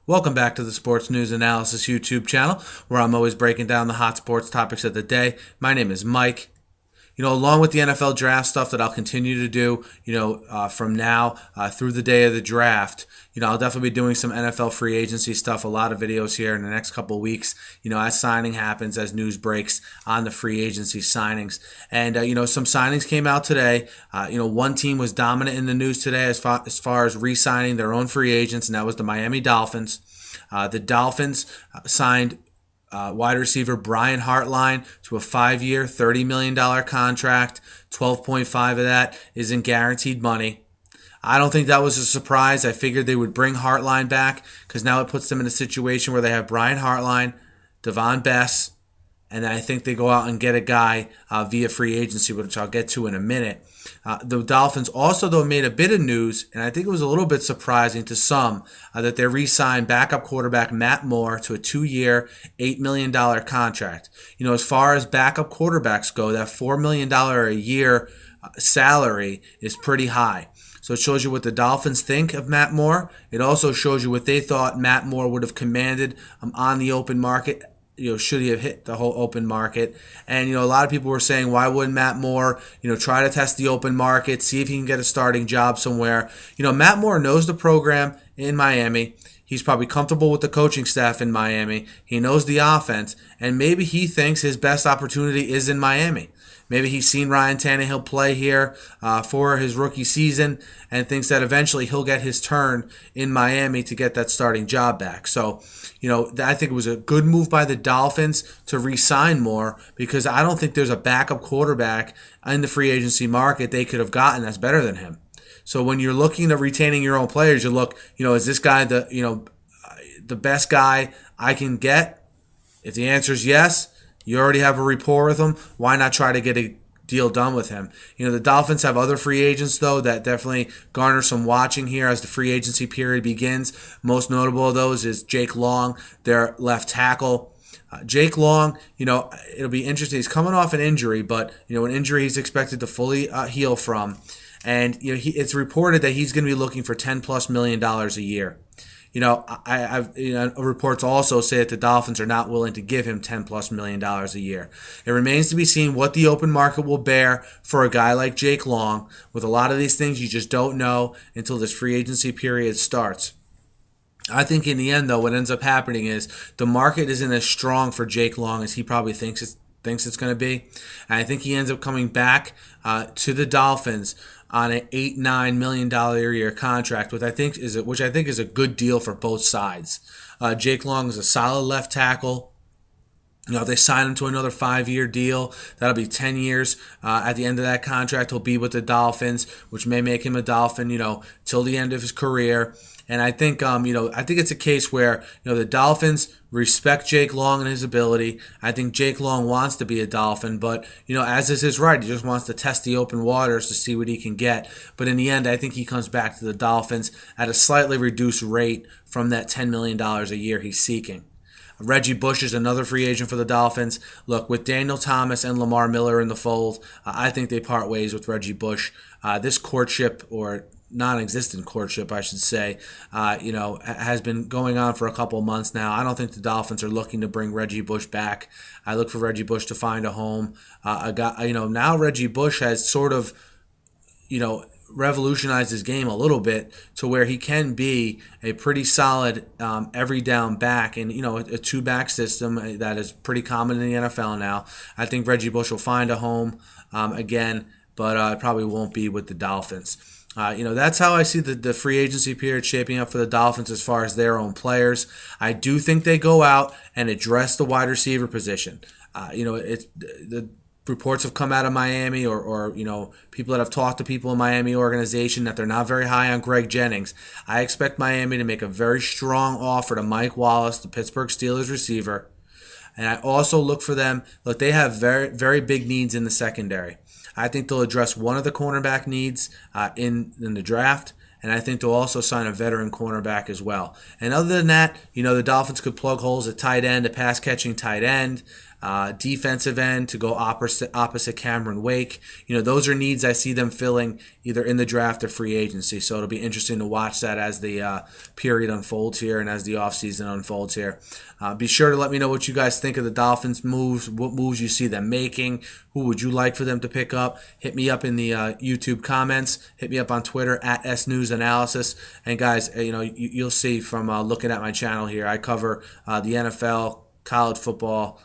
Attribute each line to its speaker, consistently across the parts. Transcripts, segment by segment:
Speaker 1: Welcome back to the Sports News Analysis YouTube channel, where I'm always breaking down the hot sports topics of the day. My name is Mike. Along with the NFL draft stuff that I'll continue to do, from now through the day of the draft, I'll definitely be doing some NFL free agency stuff, a lot of videos here in the next couple of weeks, as signing happens, as news breaks on the free agency signings. And, some signings came out today. One team was dominant in the news today as far as re-signing their own free agents, and that was the Miami Dolphins. The Dolphins signed wide receiver Brian Hartline to a 5-year, $30 million contract. 12.5 of that is in guaranteed money. I don't think that was a surprise. I figured they would bring Hartline back because now it puts them in a situation where they have Brian Hartline, Devon Bess, and then I think they go out and get a guy via free agency, which I'll get to in a minute. The Dolphins also, though, made a bit of news, and I think it was a little bit surprising to some, that they re-signed backup quarterback Matt Moore to a 2-year, $8 million contract. As far as backup quarterbacks go, that $4 million a year salary is pretty high. So it shows you what the Dolphins think of Matt Moore. It also shows you what they thought Matt Moore would have commanded on the open market. Should he have hit the whole open market? And, a lot of people were saying, why wouldn't Matt Moore, try to test the open market, see if he can get a starting job somewhere? Matt Moore knows the program in Miami. He's probably comfortable with the coaching staff in Miami. He knows the offense, and maybe he thinks his best opportunity is in Miami. Maybe he's seen Ryan Tannehill play here for his rookie season and thinks that eventually he'll get his turn in Miami to get that starting job back. So, I think it was a good move by the Dolphins to re-sign Moore because I don't think there's a backup quarterback in the free agency market they could have gotten that's better than him. So when you're looking at retaining your own players, you look, is this guy the best guy I can get? If the answer is yes, you already have a rapport with him. Why not try to get a deal done with him? The Dolphins have other free agents, though, that definitely garner some watching here as the free agency period begins. Most notable of those is Jake Long, their left tackle. Jake Long, it'll be interesting. He's coming off an injury, but, an injury he's expected to fully heal from. And, it's reported that he's going to be looking for $10+ million a year. Reports also say that the Dolphins are not willing to give him $10+ million a year. It remains to be seen what the open market will bear for a guy like Jake Long. With a lot of these things, you just don't know until this free agency period starts. I think in the end, though, what ends up happening is the market isn't as strong for Jake Long as he probably thinks it's going to be. And I think he ends up coming back to the Dolphins on an $8-9 million a year contract, which I think is a good deal for both sides. Jake Long is a solid left tackle. If they sign him to another 5-year deal, that'll be 10 years. At the end of that contract, he'll be with the Dolphins, which may make him a Dolphin, till the end of his career. And I think, I think it's a case where, the Dolphins respect Jake Long and his ability. I think Jake Long wants to be a Dolphin, but, as is his right, he just wants to test the open waters to see what he can get. But in the end, I think he comes back to the Dolphins at a slightly reduced rate from that $10 million a year he's seeking. Reggie Bush is another free agent for the Dolphins. Look, with Daniel Thomas and Lamar Miller in the fold, I think they part ways with Reggie Bush. This courtship, or non-existent courtship, I should say, has been going on for a couple months now. I don't think the Dolphins are looking to bring Reggie Bush back. I look for Reggie Bush to find a home. Now Reggie Bush has sort of, revolutionized his game a little bit to where he can be a pretty solid every down back, and a two-back system that is pretty common in the NFL now. I think Reggie Bush will find a home again, but it probably won't be with the Dolphins. That's how I see the free agency period shaping up for the Dolphins as far as their own players. I do think they go out and address the wide receiver position. The reports have come out of Miami or people that have talked to people in Miami organization that they're not very high on Greg Jennings. I expect Miami to make a very strong offer to Mike Wallace, the Pittsburgh Steelers receiver. And I also look for them. Look, they have very, very big needs in the secondary. I think they'll address one of the cornerback needs in the draft. And I think they'll also sign a veteran cornerback as well. And other than that, the Dolphins could plug holes at tight end, a pass-catching tight end. defensive end to go opposite Cameron Wake. Those are needs I see them filling either in the draft or free agency. So it'll be interesting to watch that as the period unfolds here and as the offseason unfolds here. Be sure to let me know what you guys think of the Dolphins moves, what moves you see them making, who would you like for them to pick up. Hit me up in the YouTube comments. Hit me up on Twitter at SNewsAnalysis. And guys, you'll see from looking at my channel here, I cover the NFL, college football,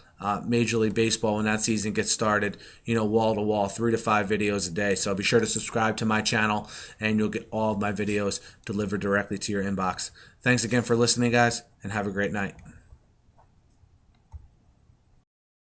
Speaker 1: Major League Baseball when that season gets started, wall to wall, 3 to 5 videos a day. So be sure to subscribe to my channel and you'll get all of my videos delivered directly to your inbox. Thanks again for listening, guys, and have a great night.